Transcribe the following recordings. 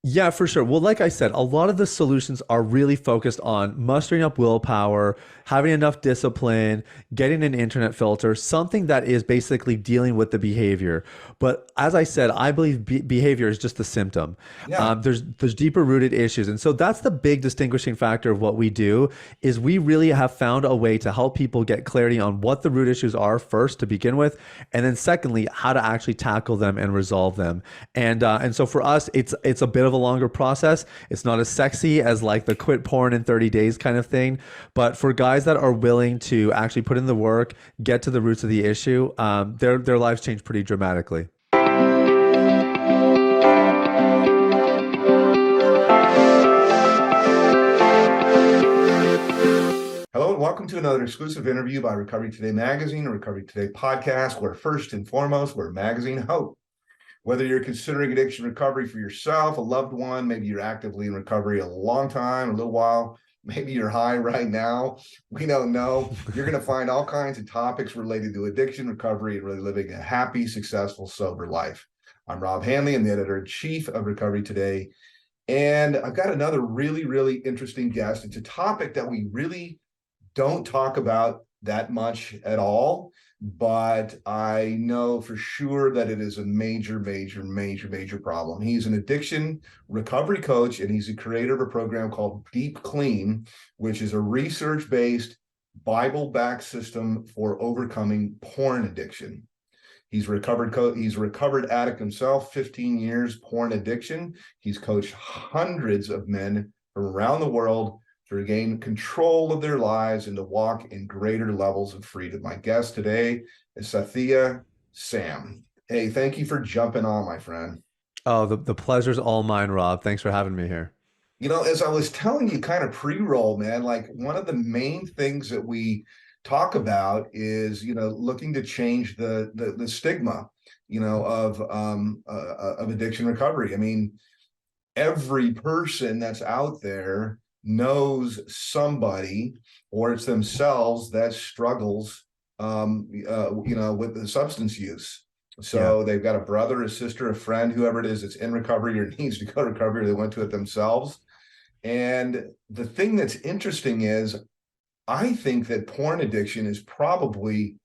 Yeah, for sure. Well, like I said, a lot of the solutions are really focused on mustering up willpower, having enough discipline, getting an internet filter, something that is basically dealing with the behavior. But as I said, I believe behavior is just the symptom. Yeah. There's deeper rooted issues, and so that's the big distinguishing factor of what we do. Is we really have found a way to help people get clarity on what the root issues are first to begin with, and then secondly, how to actually tackle them and resolve them. And so for us, it's a bit of a longer process. It's not as sexy as like the quit porn in 30 days kind of thing. But for guys that are willing to actually put in the work, get to the roots of the issue, their lives change pretty dramatically. Hello and welcome to another exclusive interview by Recovery Today Magazine and Recovery Today Podcast, where first and foremost, we're magazine hope. Whether you're considering addiction recovery for yourself, a loved one, maybe you're actively in recovery a long time, a little while, maybe you're high right now, we don't know. You're going to find all kinds of topics related to addiction recovery and really living a happy, successful, sober life. I'm Rob Hanley. I'm the editor-in-chief of Recovery Today. And I've got another really, really interesting guest. It's a topic that we really don't talk about that much at all, but I know for sure that it is a major, major, major, major problem. He's an addiction recovery coach, and he's the creator of a program called Deep Clean, which is a research-based, Bible-backed system for overcoming porn addiction. He's he's a recovered addict himself, 15 years porn addiction. He's coached hundreds of men from around the world to regain control of their lives and to walk in greater levels of freedom. My guest today is Sathiya Sam. Hey, thank you for jumping on, my friend. Oh, the pleasure's all mine, Rob. Thanks for having me here. You know, as I was telling you kind of pre-roll, man, like one of the main things that we talk about is, looking to change the stigma, of addiction recovery. I mean, every person that's out there knows somebody, or it's themselves, that struggles with the substance use. Yeah. So they've got a brother, a sister, a friend, whoever it is that's in recovery or needs to go to recovery, or they went to it themselves. And the thing that's interesting is I think that porn addiction is probably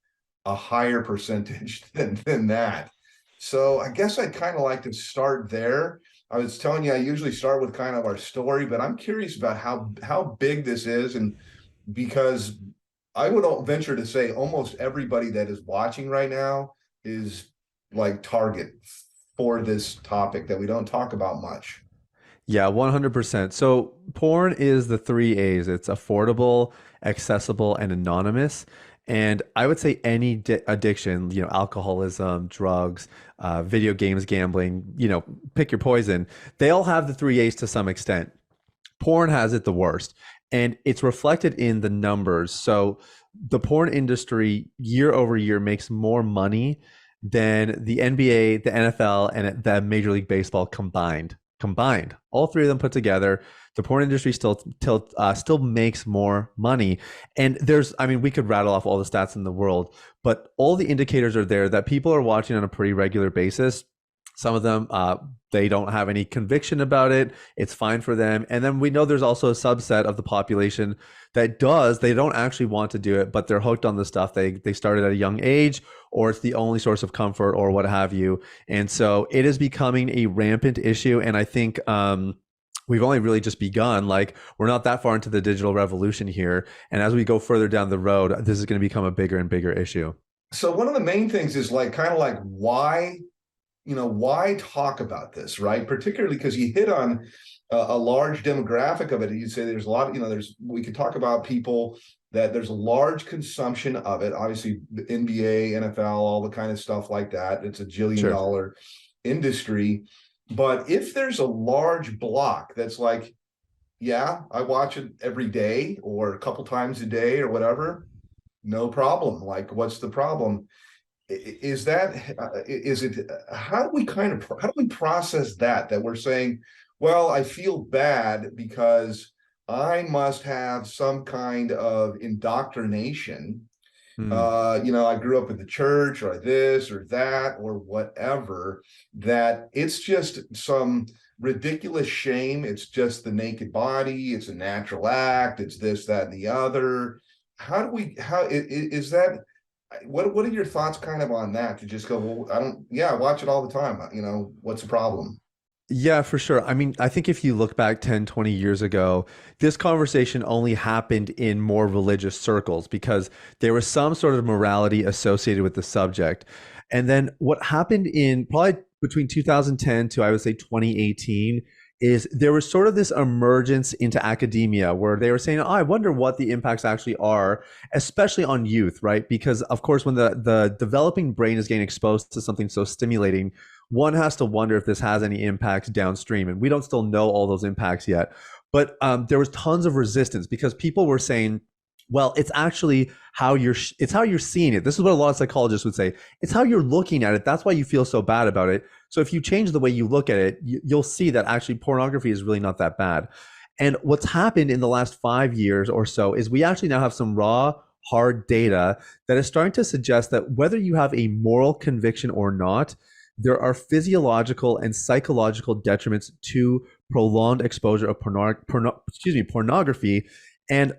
a higher percentage than that. So I guess I'd kind of like to start there. I was telling you I usually start with kind of our story, but I'm curious about how big this is, and because I would venture to say almost everybody that is watching right now is like target for this topic that we don't talk about much. Yeah, 100%. So porn is the three A's. It's affordable, accessible, and anonymous. And I would say any addiction, alcoholism, drugs, video games, gambling, pick your poison. They all have the three A's to some extent. Porn has it the worst. And it's reflected in the numbers. So the porn industry year over year makes more money than the NBA, the NFL, and the Major League Baseball combined, all three of them put together. The porn industry still makes more money. And I mean, we could rattle off all the stats in the world, but all the indicators are there that people are watching on a pretty regular basis. Some of them, they don't have any conviction about it. It's fine for them. And then we know there's also a subset of the population they don't actually want to do it, but they're hooked on the stuff. They started at a young age, or it's the only source of comfort, or what have you. And so it is becoming a rampant issue. And I think we've only really just begun. Like, we're not that far into the digital revolution here. And as we go further down the road, this is going to become a bigger and bigger issue. So one of the main things is like kind of like why talk about this, right? Particularly because you hit on a large demographic of it. You'd say there's a lot of, we could talk about people that there's a large consumption of it. Obviously, the NBA, NFL, all the kind of stuff like that. It's a $1 Sure. billion industry. But if there's a large block that's like, yeah, I watch it every day or a couple times a day or whatever, no problem. Like, what's the problem? Is it how do we process that we're saying, well, I feel bad because I must have some kind of indoctrination, Hmm. I grew up in the church or this or that or whatever, that it's just some ridiculous shame. It's just the naked body. It's a natural act. It's this, that, and the other. How do we, how is that? What are your thoughts kind of on that? To just go, well, I don't, yeah, I watch it all the time. What's the problem? Yeah, for sure. I mean, I think if you look back 10, 20 years ago, this conversation only happened in more religious circles because there was some sort of morality associated with the subject. And then what happened in probably between 2010 to I would say 2018 is there was sort of this emergence into academia where they were saying, oh, I wonder what the impacts actually are, especially on youth, right? Because of course, when the developing brain is getting exposed to something so stimulating, one has to wonder if this has any impacts downstream. And we don't still know all those impacts yet. But there was tons of resistance because people were saying, well, it's actually it's how you're seeing it. This is what a lot of psychologists would say. It's how you're looking at it. That's why you feel so bad about it. So if you change the way you look at it, you'll see that actually pornography is really not that bad. And what's happened in the last 5 years or so is we actually now have some raw, hard data that is starting to suggest that whether you have a moral conviction or not, there are physiological and psychological detriments to prolonged exposure of pornography. And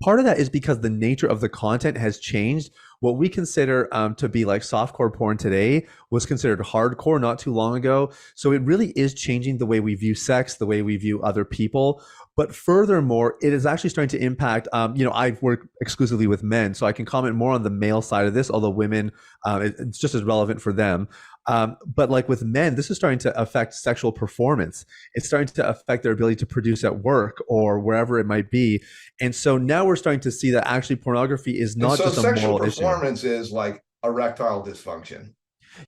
part of that is because the nature of the content has changed. What we consider to be like softcore porn today was considered hardcore not too long ago. So it really is changing the way we view sex, the way we view other people. But furthermore, it is actually starting to impact. I work exclusively with men, so I can comment more on the male side of this. Although women, it's just as relevant for them. But like with men, this is starting to affect sexual performance. It's starting to affect their ability to produce at work or wherever it might be. And so now we're starting to see that actually pornography is And not so just a sexual moral issue. performance is like erectile dysfunction.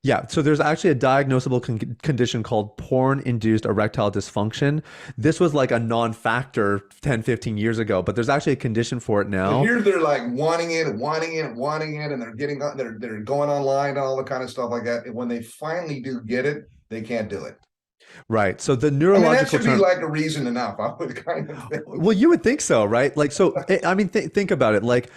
Yeah, so there's actually a diagnosable condition called porn-induced erectile dysfunction. This was like a non-factor 10, 15 years ago, but there's actually a condition for it So now. here they're like wanting it, wanting it, wanting it, and they're going online and all the kind of stuff like that. And when they finally do get it, they can't do it. Right. So the I mean, that neurological should be term. like a reason enough, I would kind of think. Well, you would think so, right? Like, so I mean, think about it. Like,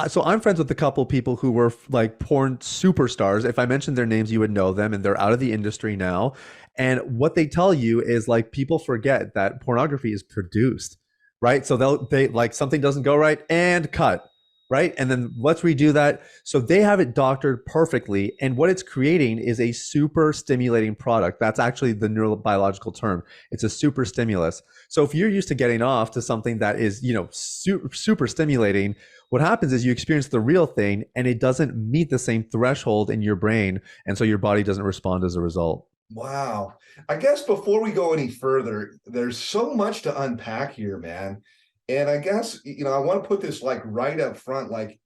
so I'm friends with a couple people who were like porn superstars. If I mentioned their names, you would know them, and they're out of the industry now. And what they tell you is like people forget that pornography is produced, right? So they like something doesn't go right and cut, right? And then let's redo that. So they have it doctored perfectly, and what it's creating is a super stimulating product. That's actually the neurobiological term. It's a super stimulus. So if you're used to getting off to something that is, super stimulating, what happens is you experience the real thing and it doesn't meet the same threshold in your brain. And so your body doesn't respond as a result. Wow. I guess before we go any further, there's so much to unpack here, man. And I guess, I want to put this like right up front, like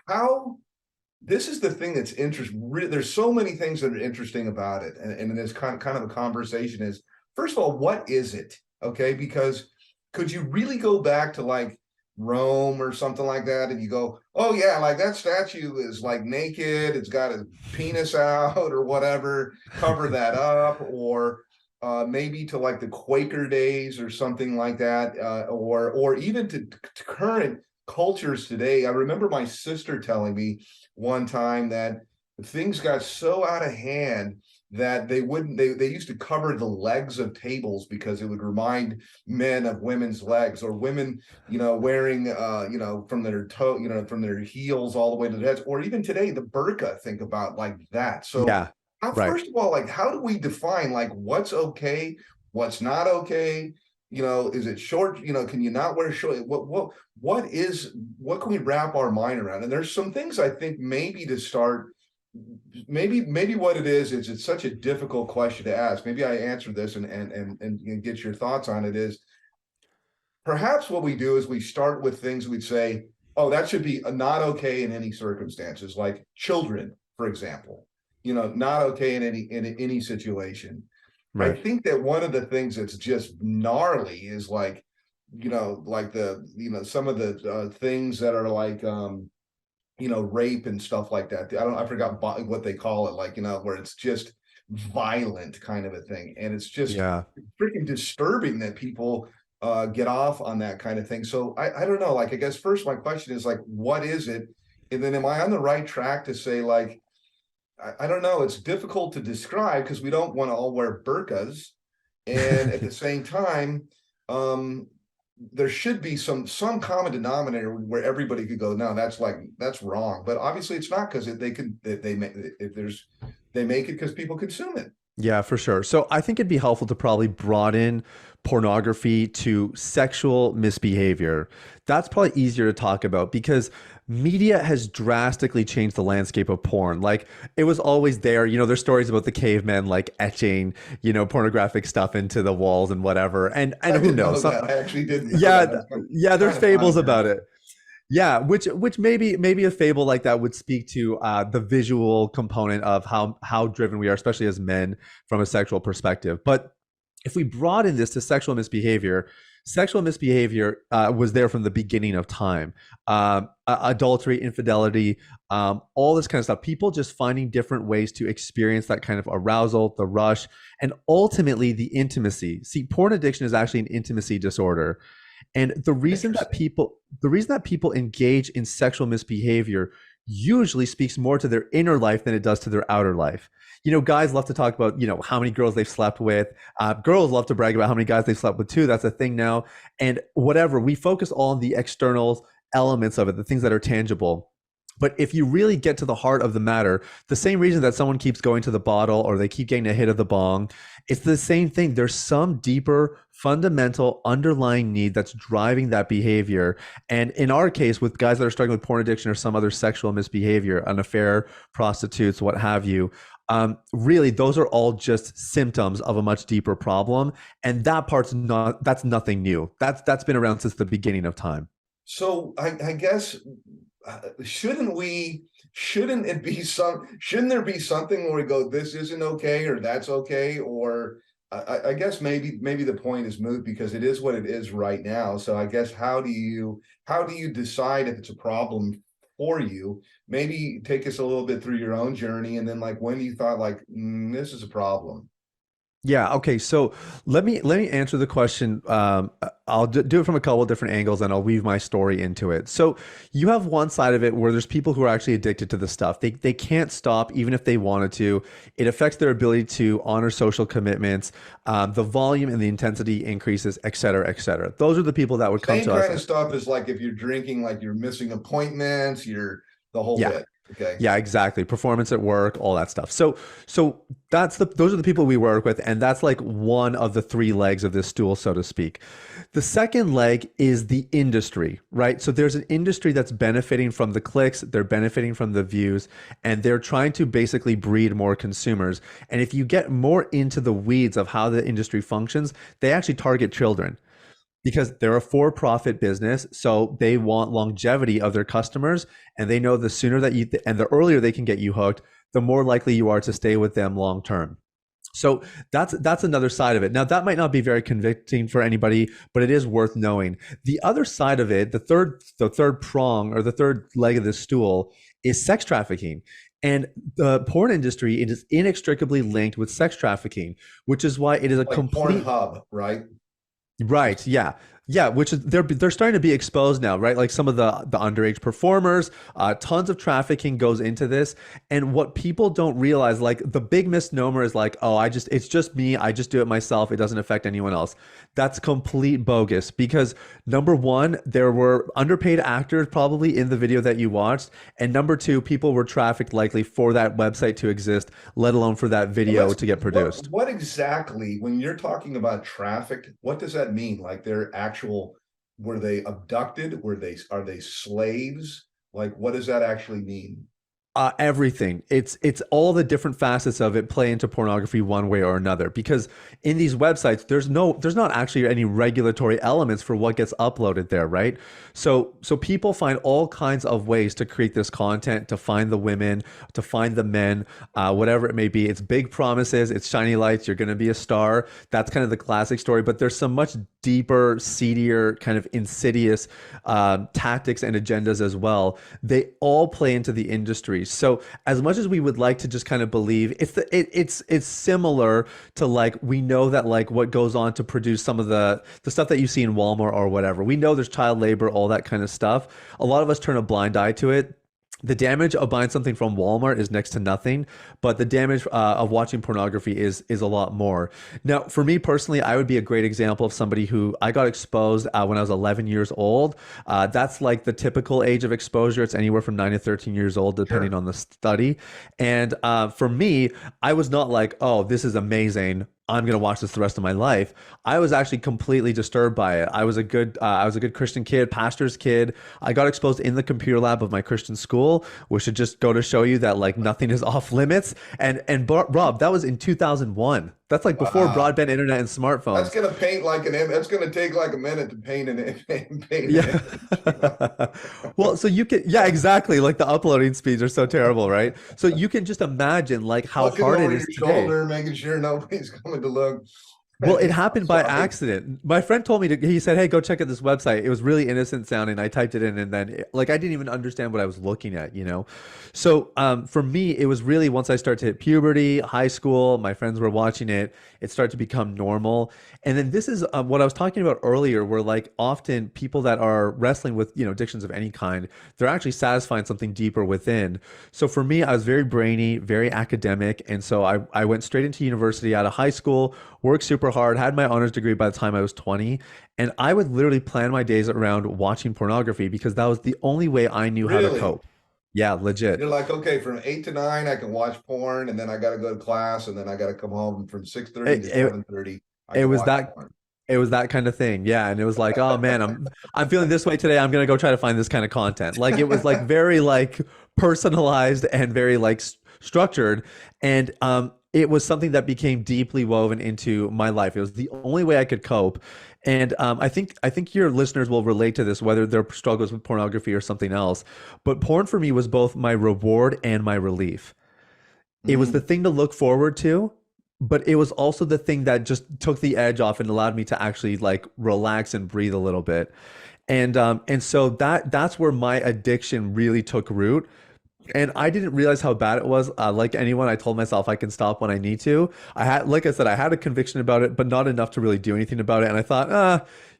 how this is the thing that's interesting. There's so many things that are interesting about it. And this kind of a conversation is, first of all, what is it? Okay. Because could you really go back to like Rome or something like that? And you go, oh yeah, like that statue is like naked. It's got a penis out or whatever, cover that up. Or maybe to like the Quaker days or something like that. Or even to current cultures today. I remember my sister telling me one time that things got so out of hand that they used to cover the legs of tables because it would remind men of women's legs, or women wearing from their toe, from their heels all the way to the heads, or even today the burqa, think about like that. So Yeah. how, Right. first of all, like how do we define like what's okay, what's not okay? Is it short? Can you not wear short? What can we wrap our mind around? And there's some things I think maybe to start. Maybe what it is it's such a difficult question to ask. Maybe I answer this and get your thoughts on it. Is perhaps what we do is we start with things we'd say, oh, that should be not okay in any circumstances, like children, for example. Not okay in any situation. I Right. think that one of the things that's just gnarly is like, like some of the things that are like, rape and stuff like that. I forgot what they call it, like, where it's just violent kind of a thing. And it's just Yeah. freaking disturbing that people get off on that kind of thing. So I don't know, like, I guess first my question is like, what is it? And then am I on the right track to say like, I don't know. It's difficult to describe because we don't want to all wear burqas. And at the same time, um, there should be some common denominator where everybody could go, no, that's wrong. But obviously, it's not, because they could they make if there's they make it because people consume it. Yeah, for sure. So I think it'd be helpful to probably broaden pornography to sexual misbehavior. That's probably easier to talk about because media has drastically changed the landscape of porn. Like it was always there. There's stories about the cavemen like etching, pornographic stuff into the walls and whatever. And I who didn't knows? know that. I actually didn't know Yeah, that. That's yeah, there's kind of funny, fables man. about it. Yeah, which maybe a fable like that would speak to the visual component of how driven we are, especially as men, from a sexual perspective. But if we broaden this to sexual misbehavior was there from the beginning of time. Adultery, infidelity, all this kind of stuff. People just finding different ways to experience that kind of arousal, the rush, and ultimately the intimacy. See, porn addiction is actually an intimacy disorder. And Interesting. the reason that people engage in sexual misbehavior usually speaks more to their inner life than it does to their outer life. Guys love to talk about, how many girls they've slept with. Girls love to brag about how many guys they've slept with too. That's a thing now. And whatever, we focus on the external elements of it, the things that are tangible. But if you really get to the heart of the matter, the same reason that someone keeps going to the bottle or they keep getting a hit of the bong, it's the same thing. There's some deeper, fundamental, underlying need that's driving that behavior. And in our case, with guys that are struggling with porn addiction or some other sexual misbehavior, an affair, prostitutes, what have you, really, those are all just symptoms of a much deeper problem. And that's nothing new. That's been around since the beginning of time. So I guess shouldn't it be shouldn't there be something where we go, this isn't okay or that's okay? Or I guess maybe the point is moot because it is what it is right now. So I guess how do you decide if it's a problem for you? Maybe take us a little bit through your own journey, and then like when you thought like, this is a problem. Yeah. Okay. So let me answer the question. I'll do it from a couple of different angles, and I'll weave my story into it. So you have one side of it where there's people who are actually addicted to the stuff. They can't stop even if they wanted to. It affects their ability to honor social commitments. The volume and the intensity increases, et cetera, et cetera. Those are the people that would come Same to us. kind of stuff as like if you're drinking, like you're missing appointments, you're the whole Yeah. bit. Okay. Yeah, exactly. Performance at work, all that stuff. So those are the people we work with, and that's like one of the three legs of this stool, so to speak. The second leg is the industry, right? So there's an industry that's benefiting from the clicks, they're benefiting from the views, and they're trying to basically breed more consumers. And if you get more into the weeds of how the industry functions, they actually target children because they're a for-profit business, so they want longevity of their customers, and they know the sooner that you and the earlier they can get you hooked, the more likely you are to stay with them long term. So that's another side of it. Now that might not be very convicting for anybody, but it is worth knowing. The other side of it, the third prong or the third leg of this stool is sex trafficking. And the porn industry, it is inextricably linked with sex trafficking, which is why it is a Like complete. Pornhub, right? Right. Yeah. Yeah. Which is they're starting to be exposed now, right? Like some of the underage performers, tons of trafficking goes into this. And what people don't realize, like the big misnomer is like, oh, it's just me. I just do it myself. It doesn't affect anyone else. That's complete bogus because number one, there were underpaid actors probably in the video that you watched. And number two, people were trafficked likely for that website to exist, let alone for that Well, video to get produced. what exactly, when you're talking about trafficked, what does that mean? Like they're actual, were they abducted? Are they slaves? Like what does that actually mean? Everything. It's all the different facets of it play into pornography one way or another. Because in these websites, there's not actually any regulatory elements for what gets uploaded there, right? So people find all kinds of ways to create this content, to find the women, to find the men, whatever it may be. It's big promises, it's shiny lights. You're going to be a star. That's kind of the classic story. But there's some much deeper, seedier, kind of insidious tactics and agendas as well. They all play into the industry. So as much as we would like to just kind of believe it's similar to like we know that like what goes on to produce some of the stuff that you see in Walmart or whatever. We know there's child labor, all that kind of stuff. A lot of us turn a blind eye to it. The damage of buying something from Walmart is next to nothing, but the damage of watching pornography is a lot more. Now, for me personally, I would be a great example of somebody who I got exposed when I was 11 years old. That's like the typical age of exposure. It's anywhere from 9 to 13 years old, depending Sure. on the study. And for me, I was not like, oh, this is amazing. I'm gonna watch this the rest of my life. I was actually completely disturbed by it. I was a good Christian kid, pastor's kid. I got exposed in the computer lab of my Christian school, which should just go to show you that like nothing is off limits. Rob, that was in 2001. That's like before Wow. broadband internet and That's smartphones. gonna paint like that's gonna take like a minute to paint paint an Yeah. image. Well, so you can, yeah, exactly. Like the uploading speeds are so terrible, right? So you can just imagine like how Looking hard it over is your today. shoulder, making sure nobody's coming to look. Well, it I'm happened by sorry. accident. My friend told me to, he said, "Hey, go check out this website." It was really innocent sounding. I typed it in and then like I didn't even understand what I was looking at, you know? So, for me, it was really once I started to hit puberty, high school, my friends were watching it, it started to become normal. And then this is what I was talking about earlier, where like often people that are wrestling with, addictions of any kind, they're actually satisfying something deeper within. So for me, I was very brainy, very academic. And so I went straight into university out of high school, worked super hard, had my honors degree by the time I was 20. And I would literally plan my days around watching pornography because that was the only way I knew how to Really? cope. Yeah, legit. You're like, okay, from 8 to 9, I can watch porn, and then I got to go to class, and then I got to come home from 6:30 It, to it, 7:30. I it can was watch that porn. it was that kind of thing. Yeah. And it was like, oh man, I'm feeling this way today. I'm gonna go try to find this kind of content. Like it was like very like personalized and very like structured. And it was something that became deeply woven into my life. It was the only way I could cope. And I think your listeners will relate to this, whether their struggles with pornography or something else. But porn for me was both my reward and my relief. It was the Mm. thing to look forward to, but it was also the thing that just took the edge off and allowed me to actually like relax and breathe a little bit. And so that's where my addiction really took root. And I didn't realize how bad it was. Like anyone, I told myself I can stop when I need to. Like I said, I had a conviction about it, but not enough to really do anything about it. And I thought,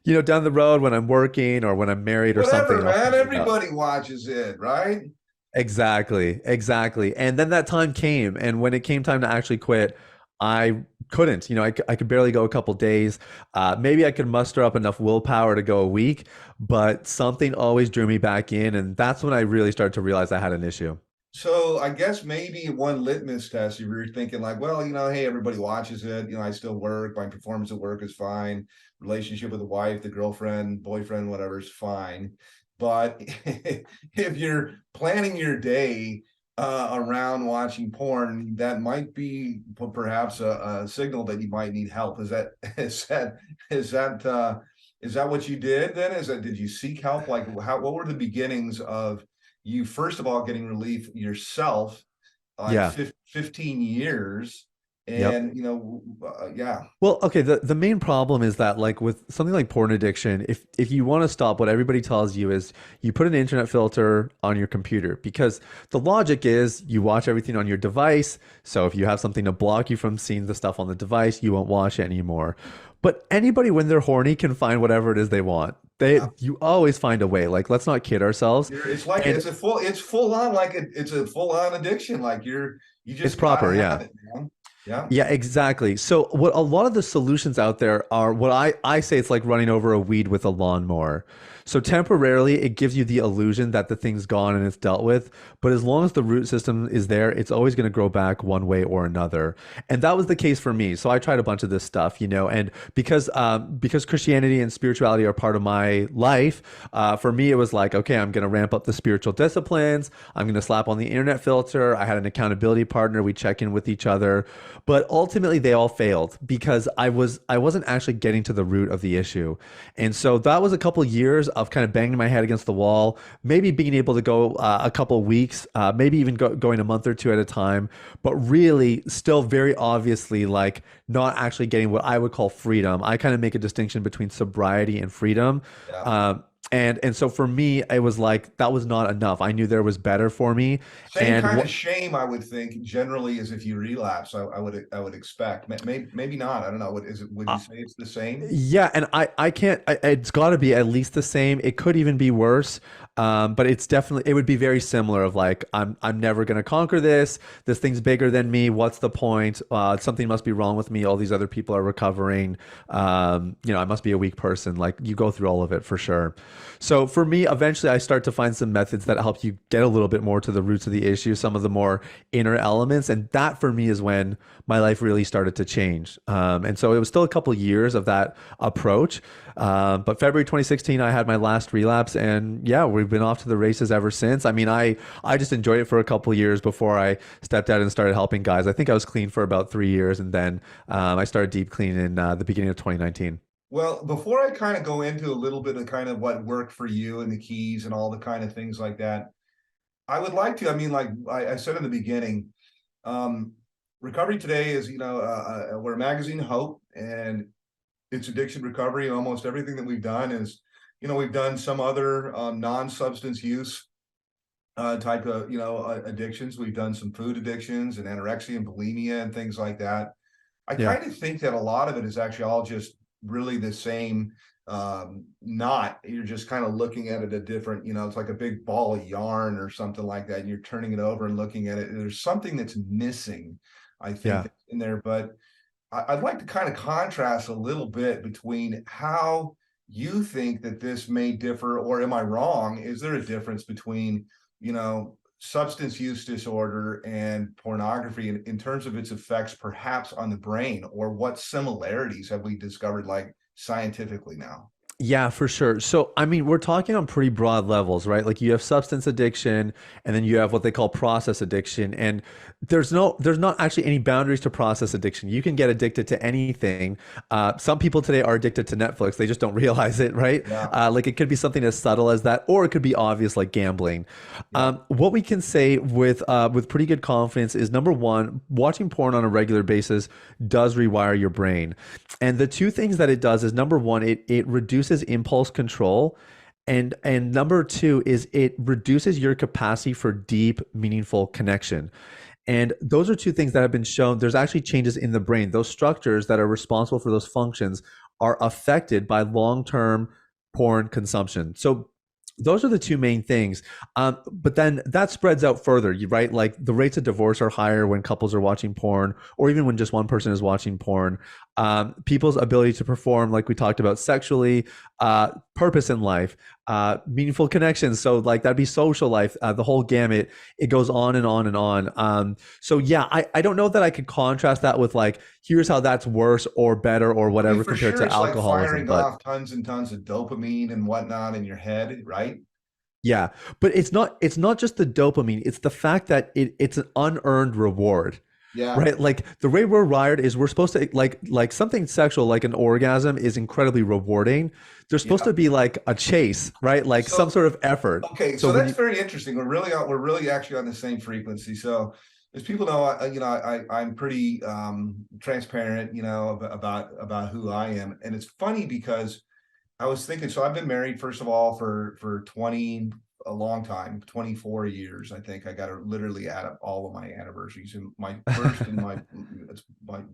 down the road when I'm working or when I'm married or Whatever, something, I'll man. figure it out. Everybody watches it, right? Exactly, exactly. And then that time came, and when it came time to actually quit, I couldn't. I could barely go a couple days. Maybe I could muster up enough willpower to go a week, but something always drew me back in, and that's when I really started to realize I had an issue. So I guess maybe one litmus test, if you're thinking like, well, hey, everybody watches it. I still work. My performance at work is fine. Relationship with the wife, the girlfriend, boyfriend, whatever is fine. But if you're planning your day around watching porn, that might be perhaps a signal that you might need help. Is that is that is that what you did then? Did you seek help? Like what were the beginnings of you first of all getting relief yourself, like Yeah. 15 years, Yep. and yeah. Well, okay, the main problem is that like with something like porn addiction, if you want to stop, what everybody tells you is you put an internet filter on your computer because the logic is you watch everything on your device. So if you have something to block you from seeing the stuff on the device, you won't watch it anymore. But anybody when they're horny can find whatever it is they want. Yeah, You always find a way. Like let's not kid ourselves. it's like And it's full on, like it's a full on addiction, like you it's just gotta proper, have yeah. it, man. Yeah. Yeah, exactly. So what a lot of the solutions out there are what I say it's like running over a weed with a lawnmower. So temporarily it gives you the illusion that the thing's gone and it's dealt with, but as long as the root system is there, it's always going to grow back one way or another. And that was the case for me. So I tried a bunch of this stuff, and because Christianity and spirituality are part of my life, for me it was like, okay, I'm going to ramp up the spiritual disciplines. I'm going to slap on the internet filter. I had an accountability partner. We check in with each other. But ultimately they all failed because I wasn't actually getting to the root of the issue. And so that was a couple of years of kind of banging my head against the wall, maybe being able to go a couple of weeks, maybe even going a month or two at a time, but really still very obviously like not actually getting what I would call freedom. I kind of make a distinction between sobriety and freedom. Yeah. Um, And so for me, it was like that was not enough. I knew there was better for me. Same And kind of what shame, I would think, generally, as if you relapse. I would expect. Maybe not. I don't know. What is it? Would you say it's the same? Yeah, and I can't. It's got to be at least the same. It could even be worse, but it's definitely it would be very similar. Of like I'm never gonna conquer this. This thing's bigger than me. What's the point? Something must be wrong with me. All these other people are recovering. I must be a weak person. Like you go through all of it for sure. So for me, eventually I start to find some methods that help you get a little bit more to the roots of the issue, some of the more inner elements, and that for me is when my life really started to change. And so it was still a couple years of that approach. But February 2016, I had my last relapse, and yeah, we've been off to the races ever since. I mean, I just enjoyed it for a couple years before I stepped out and started helping guys. I think I was clean for about 3 years, and then I started deep clean in the beginning of 2019. Well, before I kind of go into a little bit of kind of what worked for you and the keys and all the kind of things like that, I would like to. I mean, like I said in the beginning, um, recovery today is we're a magazine hope, and it's addiction recovery. And almost everything that we've done is, we've done some other non-substance use type of addictions. We've done some food addictions and anorexia and bulimia and things like that. I Yeah, kind of think that a lot of it is actually all just really the same knot. You're just kind of looking at it a different, it's like a big ball of yarn or something like that, and you're turning it over and looking at it, and there's something that's missing, I think, yeah. that's in there. But I'd like to kind of contrast a little bit between how you think that this may differ, or am I wrong? Is there a difference between, substance use disorder and pornography in terms of its effects, perhaps on the brain, or what similarities have we discovered, like scientifically now? Yeah, for sure. So, I mean, we're talking on pretty broad levels, right? Like you have substance addiction and then you have what they call process addiction. And there's not actually any boundaries to process addiction. You can get addicted to anything. Some people today are addicted to Netflix. They just don't realize it, right? Yeah, Like it could be something as subtle as that, or it could be obvious like gambling. yeah. What we can say with pretty good confidence is number one, watching porn on a regular basis does rewire your brain. And the two things that it does is number one, it reduces impulse control. And number two is it reduces your capacity for deep, meaningful connection. And those are two things that have been shown. There's actually changes in the brain. Those structures that are responsible for those functions are affected by long-term porn consumption. So those are the two main things. But then that spreads out further, right? Like the rates of divorce are higher when couples are watching porn, or even when just one person is watching porn. People's ability to perform, like we talked about, sexually, purpose in life, meaningful connections. So, like that'd be social life, the whole gamut. It goes on and on and on. So, yeah, I don't know that I could contrast that with like, here's how that's worse or better or I mean, whatever for compared sure, to it's like alcoholism. firing But off tons and tons of dopamine and whatnot in your head, right? yeah, but it's not just the dopamine, it's the fact that it's an unearned reward. Yeah, Right? Like the way we're wired is we're supposed to like something sexual like an orgasm is incredibly rewarding. There's supposed yeah. to be like a chase, right? Like some So sort of effort. okay, So so when that's you very interesting. We're really actually on the same frequency. So as people know, I'm pretty transparent, about who I am, and it's funny because I was thinking. So I've been married, first of all, for 20 a long time, 24 years. I think I got to literally add up all of my anniversaries. And my first and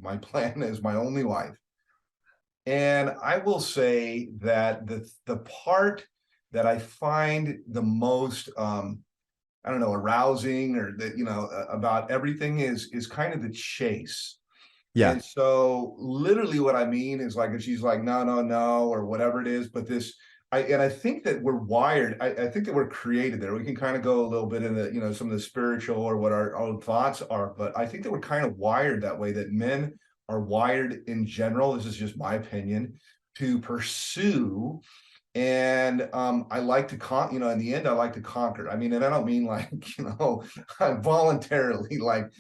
my plan is my only wife. And I will say that the part that I find the most I don't know, arousing, or that, about everything is kind of the chase. yeah. And so literally what I mean is, like, if she's like, no, no, no, or whatever it is, but I think that we're wired. I think that we're created there. We can kind of go a little bit into, some of the spiritual or what our own thoughts are, but I think that we're kind of wired that way, that men are wired in general. This is just my opinion, to pursue. And I like to in the end, I like to conquer. I mean, and I don't mean like, voluntarily, like,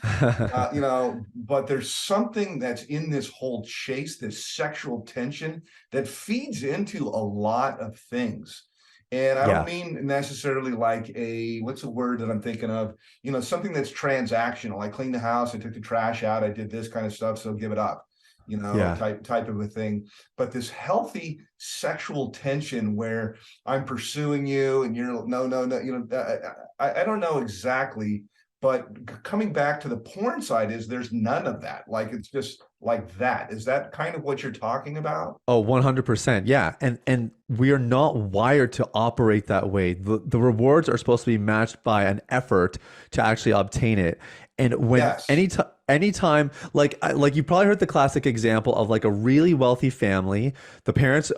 but there's something that's in this whole chase, this sexual tension that feeds into a lot of things. And I don't Yeah. mean necessarily like what's the word that I'm thinking of? Something that's transactional. I cleaned the house, I took the trash out, I did this kind of stuff, so give it up. Yeah. type of a thing. But this healthy sexual tension where I'm pursuing you and you're no, no, no, I don't know exactly, but coming back to the porn side is there's none of that. Like it's just like that. Is that kind of what you're talking about? Oh, 100%. Yeah. And we are not wired to operate that way. The rewards are supposed to be matched by an effort to actually obtain it. And when Yes. anytime like you probably heard the classic example of like a really wealthy family, the parents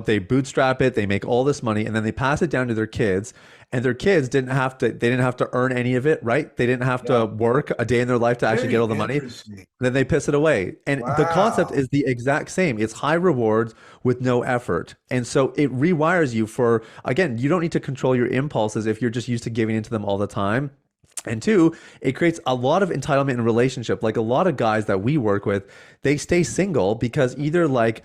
they bootstrap it, they make all this money and then they pass it down to their kids and their kids didn't have to earn any of it, right? They didn't have to Yeah. work a day in their life to actually get Very all the money. interesting. Then they piss it away. And the concept Wow. is the exact same. It's high rewards with no effort. And so it rewires you for, again, you don't need to control your impulses if you're just used to giving into them all the time. And two, it creates a lot of entitlement in a relationship. Like a lot of guys that we work with, they stay single because either like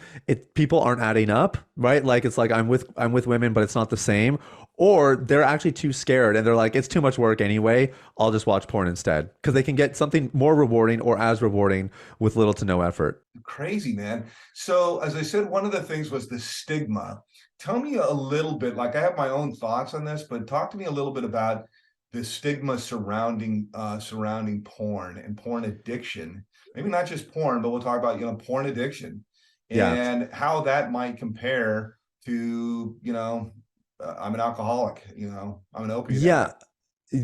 people aren't adding up, right? Like it's like I'm with women, but it's not the same, or they're actually too scared and they're like it's too much work anyway. I'll just watch porn instead because they can get something more rewarding or as rewarding with little to no effort. Crazy, man. So, as I said, one of the things was the stigma. Tell me a little bit, like I have my own thoughts on this, but talk to me a little bit about the stigma surrounding porn and porn addiction. Maybe not just porn, but we'll talk about, porn addiction Yeah. and how that might compare to, I'm an alcoholic, I'm an opiate Yeah. addict.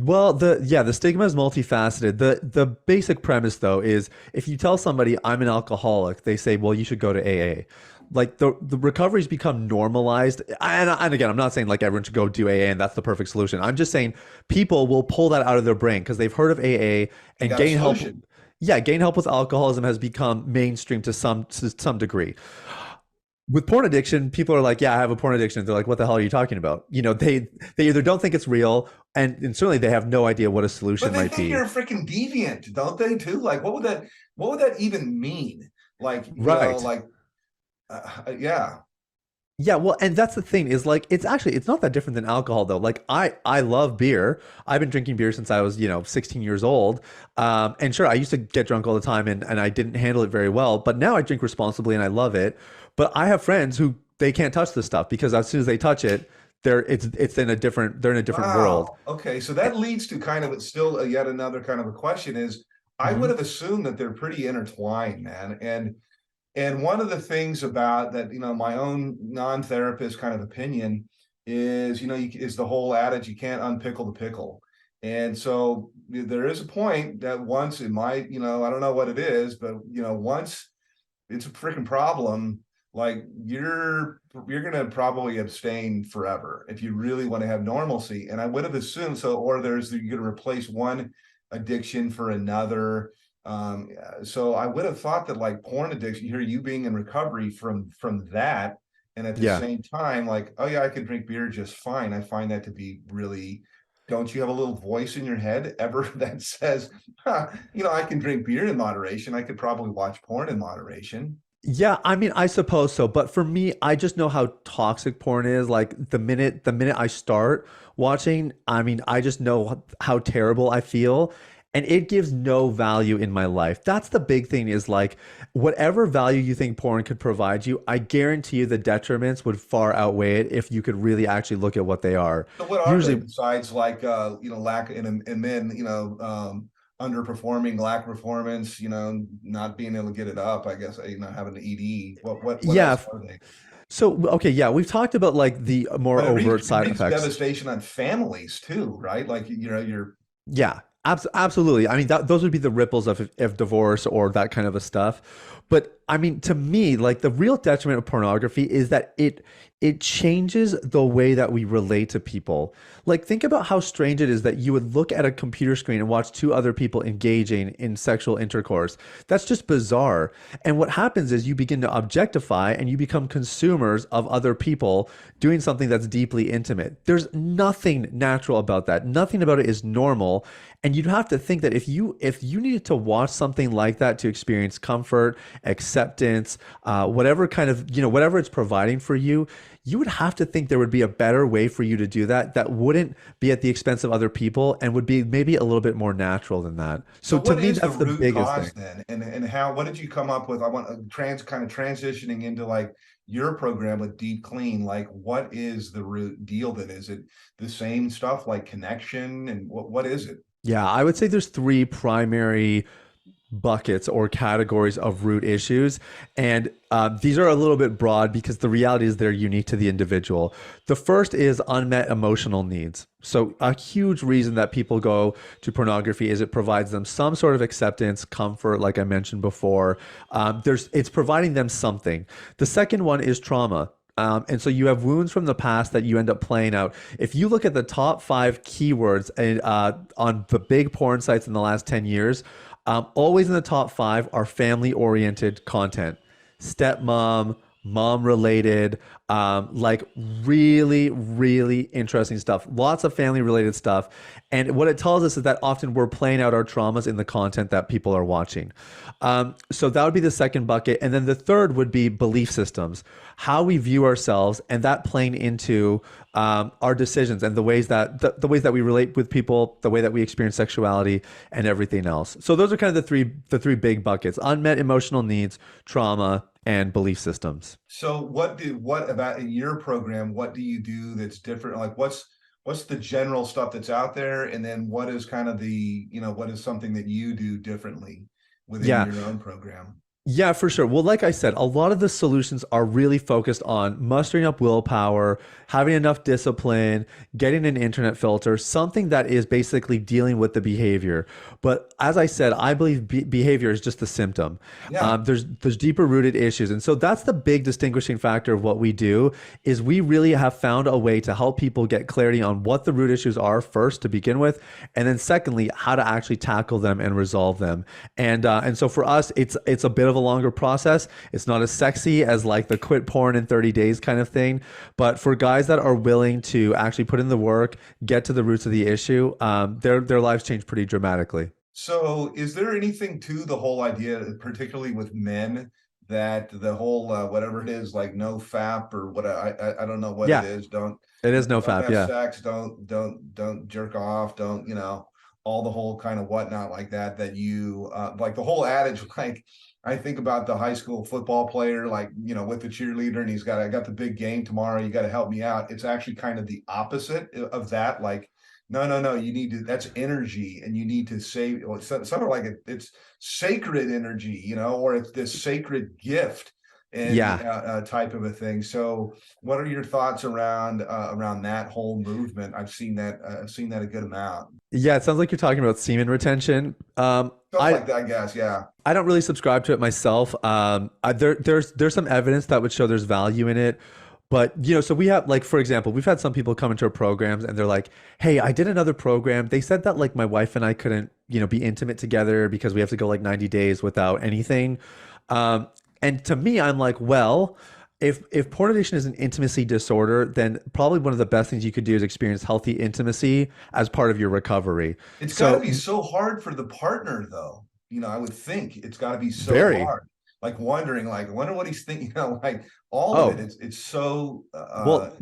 Well, the stigma is multifaceted. The basic premise though is if you tell somebody I'm an alcoholic, they say, "Well, you should go to AA." Like the recovery's become normalized. And again, I'm not saying like everyone should go do AA and that's the perfect solution. I'm just saying people will pull that out of their brain because they've heard of AA And and got a gain help. solution. Yeah, gain help with alcoholism has become mainstream to some degree. With porn addiction, people are like, "Yeah, I have a porn addiction." They're like, "What the hell are you talking about?" They either don't think it's real, and certainly they have no idea what a But solution they might think you're be. a freaking deviant, don't they too? Like what would that even mean? Like, Right. yeah. Yeah, well, and that's the thing is like it's not that different than alcohol though. Like I love beer. I've been drinking beer since I was, 16 years old. And sure, I used to get drunk all the time and I didn't handle it very well, but now I drink responsibly and I love it. But I have friends who they can't touch this stuff because as soon as they touch it, they're in a different world. Wow. Okay. So that leads to kind of still yet another kind of a question is I would Mhm. have assumed that they're pretty intertwined, man. And one of the things about that, my own non-therapist kind of opinion is, is the whole adage, you can't unpickle the pickle. And so there is a point that once it might, I don't know what it is, but once it's a freaking problem, like you're gonna probably abstain forever if you really want to have normalcy. And I would have assumed so, or you're gonna replace one addiction for another. So I would have thought that like porn addiction, here you being in recovery from that, and at the Yeah. same time, like, oh yeah, I could drink beer just fine. I find that to be really. Don't you have a little voice in your head ever that says, huh, I can drink beer in moderation. I could probably watch porn in moderation. Yeah, I mean, I suppose so, but for me, I just know how toxic porn is. Like the minute I start watching, I mean, I just know how terrible I feel, and it gives no value in my life. That's the big thing is like whatever value you think porn could provide you, I guarantee you the detriments would far outweigh it if you could really actually look at what they are. So what are they Usually, besides like lack in men, underperforming, lack of performance, not being able to get it up, I guess, having an ED. What yeah. else are they? So, okay, yeah, we've talked about like the more But overt it side wreaks effects. devastation on families too, right? Like you're Yeah, absolutely. I mean, those would be the ripples of divorce or that kind of a stuff. But I mean, to me, like the real detriment of pornography is that it changes the way that we relate to people. Like, think about how strange it is that you would look at a computer screen and watch two other people engaging in sexual intercourse. That's just bizarre. And what happens is you begin to objectify and you become consumers of other people doing something that's deeply intimate. There's nothing natural about that. Nothing about it is normal. And you'd have to think that if you needed to watch something like that to experience comfort acceptance, whatever kind of, whatever it's providing for you, you would have to think there would be a better way for you to do that that wouldn't be at the expense of other people and would be maybe a little bit more natural than that. So So to what me, is the that's the root biggest cause thing. then? And how what did you come up with? I want kind of transitioning into like your program with Deep Clean. Like what is the root deal then? Is it the same stuff like connection and what is it? Yeah, I would say there's three primary buckets or categories of root issues. And these are a little bit broad because the reality is they're unique to the individual. The first is unmet emotional needs. So, a huge reason that people go to pornography is it provides them some sort of acceptance, comfort, like I mentioned before. It's providing them something. The second one is trauma. And so you have wounds from the past that you end up playing out. If you look at the top five keywords on the big porn sites in the last 10 years, always in the top five are family oriented content, stepmom, mom related, like really, really interesting stuff. Lots of family related stuff. And what it tells us is that often we're playing out our traumas in the content that people are watching. So that would be the second bucket. And then the third would be belief systems, how we view ourselves, and that playing into our decisions and the ways that we relate with people, the way that we experience sexuality, and everything else. So those are kind of the three big buckets: unmet emotional needs, trauma, and belief systems. So what about in your program, what do you do that's different? Like what's the general stuff that's out there? And then what is kind of what is something that you do differently within Yeah, your own program? Yeah, for sure. Well, like I said, a lot of the solutions are really focused on mustering up willpower, having enough discipline, getting an internet filter, something that is basically dealing with the behavior. But as I said, I believe behavior is just the symptom. Yeah. There's deeper rooted issues, and so that's the big distinguishing factor of what we do. Is we really have found a way to help people get clarity on what the root issues are first to begin with, and then secondly, how to actually tackle them and resolve them. And so for us, it's a bit of a longer process. It's not as sexy as like the quit porn in 30 days kind of thing. But for guys that are willing to actually put in the work, get to the roots of the issue, their lives change pretty dramatically. So is there anything to the whole idea, particularly with men, that the whole whatever it is, like no fap or what I don't know what it Yeah, is, it is no don't fap. have Yeah. sex, don't jerk off, don't all the whole kind of whatnot like that that you like the whole adage like I think about the high school football player like with the cheerleader and I got the big game tomorrow, you got to help me out. It's actually kind of the opposite of that, like no, you need to, that's energy and you need to save, well, some are like it's sacred energy, or it's this sacred gift and Yeah. type of a thing. So what are your thoughts around that whole movement? I've seen that a good amount. Yeah, it sounds like you're talking about semen retention. Stuff like that, I guess. Yeah. I don't really subscribe to it myself. There's some evidence that would show there's value in it, but so we have like for example, we've had some people come into our programs and they're like, "Hey, I did another program. They said that like my wife and I couldn't be intimate together because we have to go like 90 days without anything." Um, and to me, I'm like, well. If porn addiction is an intimacy disorder, then probably one of the best things you could do is experience healthy intimacy as part of your recovery. It's got to So be so hard for the partner, though. I would think it's got to be so very. hard. Like wondering, like, I wonder what he's thinking. Like all of it. Oh, It's so. well,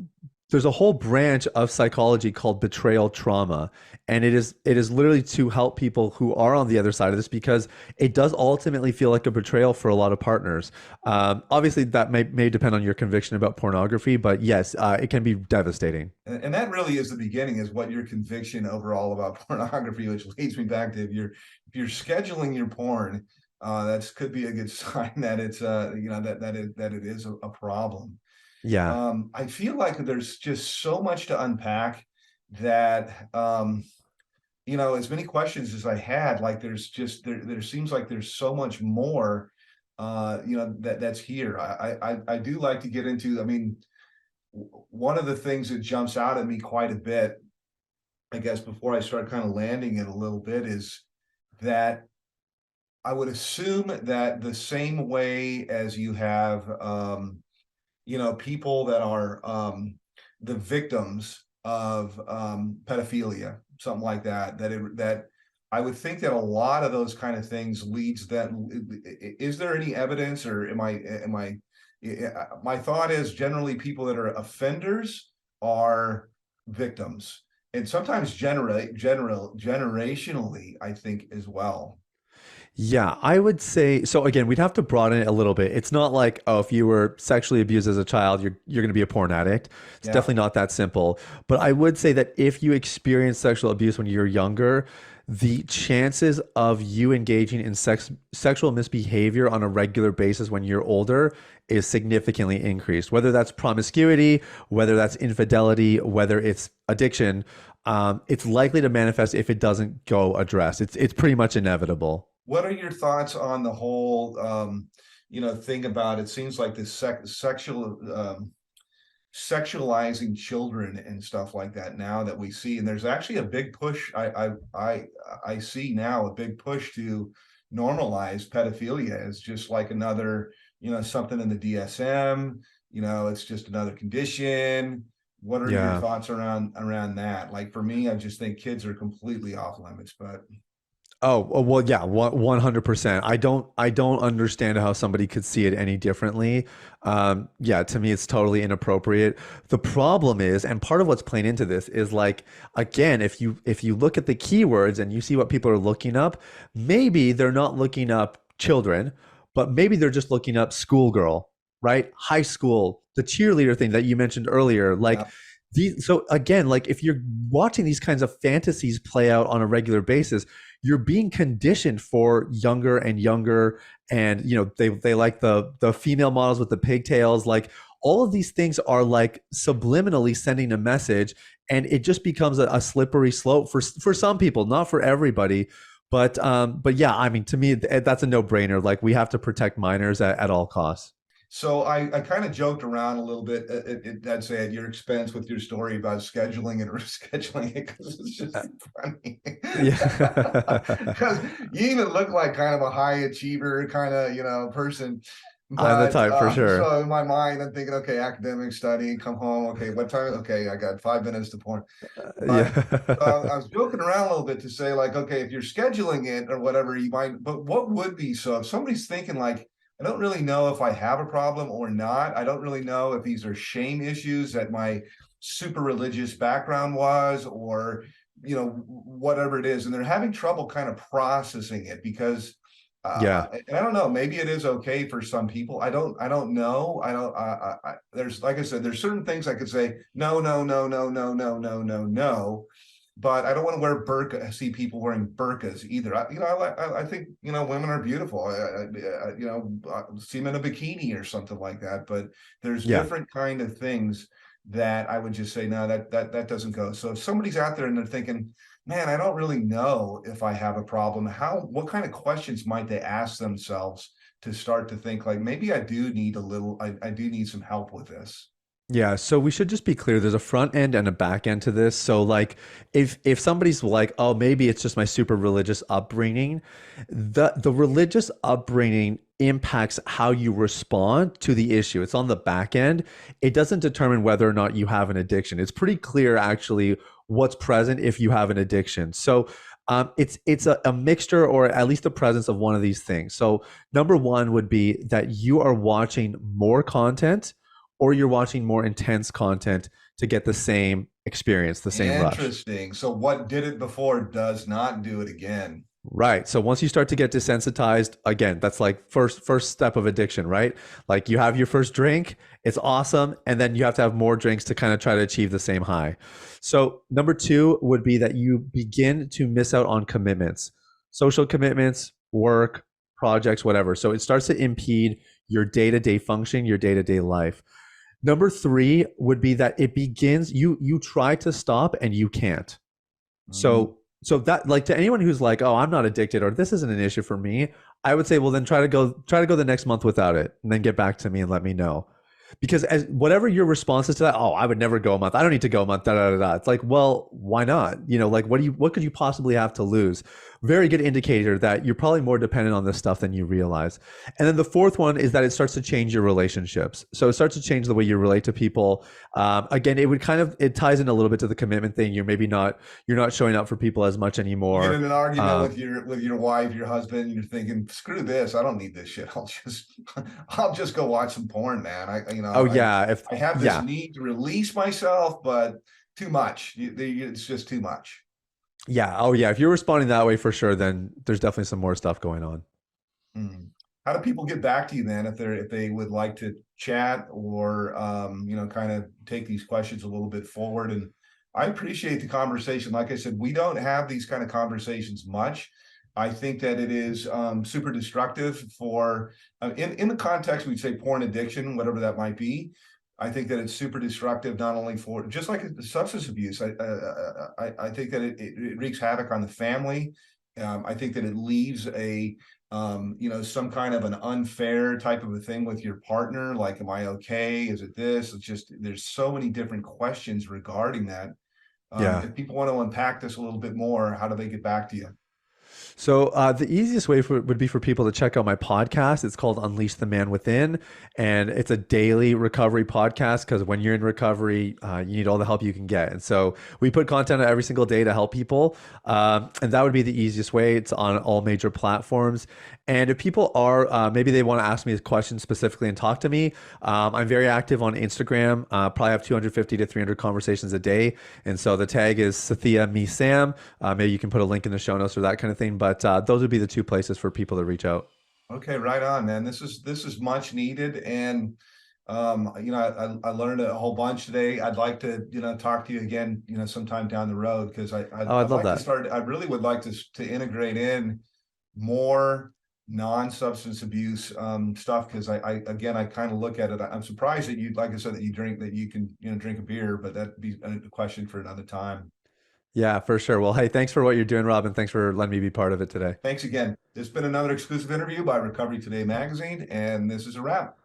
there's a whole branch of psychology called betrayal trauma, and it is literally to help people who are on the other side of this because it does ultimately feel like a betrayal for a lot of partners. Obviously, that may depend on your conviction about pornography, but yes, it can be devastating. And that really is the beginning, is what your conviction overall about pornography, which leads me back to if you're scheduling your porn, that could be a good sign that it's that it is a problem. Yeah, I feel like there's just so much to unpack that as many questions as I had, like there's just there seems like there's so much more that's here. I do like to get into, I mean, one of the things that jumps out at me quite a bit, I guess, before I start kind of landing it a little bit, is that I would assume that the same way as you have people that are the victims of pedophilia, something like that, that I would think that a lot of those kind of things leads that. Is there any evidence, or my thought is generally people that are offenders are victims, and sometimes generationally, I think as well. Yeah, I would say so. Again, we'd have to broaden it a little bit. It's not like, oh, if you were sexually abused as a child, you're going to be a porn addict. It's Yeah. definitely not that simple. But I would say that if you experience sexual abuse when you're younger, the chances of you engaging in sexual misbehavior on a regular basis when you're older is significantly increased. Whether that's promiscuity, whether that's infidelity, whether it's addiction, it's likely to manifest if it doesn't go addressed. It's pretty much inevitable. What are your thoughts on the whole, thing about it seems like this sexual sexualizing children and stuff like that now that we see, and there's actually a big push. I see now a big push to normalize pedophilia as just like another, something in the DSM. It's just another condition. What are your Yeah. thoughts around that? Like for me, I just think kids are completely off limits, but Oh, well, yeah, 100%. I don't understand how somebody could see it any differently. Yeah, to me, it's totally inappropriate. The problem is, and part of what's playing into this is like, again, if you look at the keywords and you see what people are looking up, maybe they're not looking up children, but maybe they're just looking up schoolgirl, right? High school, the cheerleader thing that you mentioned earlier, yeah. like. So again, like if you're watching these kinds of fantasies play out on a regular basis, you're being conditioned for younger and younger, and they like the female models with the pigtails. Like all of these things are like subliminally sending a message, and it just becomes a slippery slope for some people, not for everybody. But yeah, I mean, to me, that's a no-brainer. Like we have to protect minors at all costs. So I kind of joked around a little bit, I'd say at your expense with your story about scheduling and rescheduling it because it's just funny. Yeah. Because you even look like kind of a high achiever kind of, person. I'm the But type for so sure. in my mind, I'm thinking, okay, academic study, come home. Okay, what time? Okay, I got 5 minutes to porn. But I Yeah. was joking around a little bit to say, like, okay, if you're scheduling it or whatever, you might, but what would be so if somebody's thinking, like, I don't really know if I have a problem or not. I don't really know if these are shame issues that my super religious background was, or, whatever it is. And they're having trouble kind of processing it because, Yeah. and I don't know, maybe it is okay for some people. I don't know. I don't, there's, like I said, there's certain things I could say, no, no, no, no, no, no, no, no, no, but I don't want to wear burqa. I see people wearing burqas either. I think women are beautiful. See them in a bikini or something like that. But there's Yeah. different kind of things that I would just say no, that doesn't go. So if somebody's out there and they're thinking, man, I don't really know if I have a problem. What kind of questions might they ask themselves to start to think like maybe I do need a little. I do need some help with this. Yeah, so we should just be clear. There's a front end and a back end to this. So like if somebody's like, "Oh, maybe it's just my super religious upbringing," the religious upbringing impacts how you respond to the issue. It's on the back end. It doesn't determine whether or not you have an addiction. It's pretty clear actually what's present if you have an addiction. So it's a mixture or at least the presence of one of these things. So number one would be that you are watching more content or you're watching more intense content to get the same experience, the same rush. Interesting. So what did it before does not do it again. Right. So once you start to get desensitized, again, that's like first step of addiction, right? Like you have your first drink, it's awesome, and then you have to have more drinks to kind of try to achieve the same high. So number two would be that you begin to miss out on commitments, social commitments, work, projects, whatever. So it starts to impede your day-to-day function, your day-to-day life. Number three would be that it begins, you try to stop and you can't. Mhm. So that, like, to anyone who's like, oh, I'm not addicted or this isn't an issue for me, I would say, well, then try to go the next month without it and then get back to me and let me know. Because as whatever your response is to that, oh, I would never go a month. I don't need to go a month. Da, da, da, da. It's like, well, why not? Like what could you possibly have to lose? very good indicator that you're probably more dependent on this stuff than you realize. And then the fourth one is that it starts to change your relationships. So it starts to change the way you relate to people. Again, it would kind of it ties in a little bit to the commitment thing. You're not showing up for people as much You get anymore. in an argument Um, with your wife, your husband, and you're thinking, screw this, I don't need this shit. I'll just go watch some porn, man. oh yeah, if I have this yeah, need to release myself, but too much. It's just too much. yeah, oh yeah. If you're responding that way for sure, then there's definitely some more stuff going on. Hmm. How do people get back to you then if they would like to chat or kind of take these questions a little bit forward? And I appreciate the conversation. Like I said, we don't have these kind of conversations much. I think that it is super destructive for in the context we'd say porn addiction, whatever that might be. I think that it's super destructive not only for just like substance abuse. I think that it wreaks havoc on the family. I think that it leaves a some kind of an unfair type of a thing with your partner. Like, am I okay? Is it this? It's just, there's so many different questions regarding that. Yeah. If people want to unpack this a little bit more, how do they get back to you? So the easiest way would be for people to check out my podcast. It's called Unleash the Man Within, and it's a daily recovery podcast because when you're in recovery, you need all the help you can get. And so we put content out every single day to help people, and that would be the easiest way. It's on all major platforms. And if people are maybe they want to ask me a question specifically and talk to me, I'm very active on Instagram. Probably have 250 to 300 conversations a day, and so the tag is Sathiya Me Sam. Maybe you can put a link in the show notes or that kind of thing. But those would be the two places for people to reach out. Okay, right on, man. This is much needed, and I learned a whole bunch today. I'd like to talk to you again sometime down the road because Oh, I'd I'd love like to that. start. I really would like to integrate in more non-substance abuse stuff because I again I kind of look at it. I'm surprised that you, like I said, that you drink, that you can drink a beer, but that'd be a question for another time. Yeah, for sure. Well, hey, thanks for what you're doing, Robin. Thanks for letting me be part of it today. Thanks again. It's been another exclusive interview by Recovery Today magazine, and this is a wrap.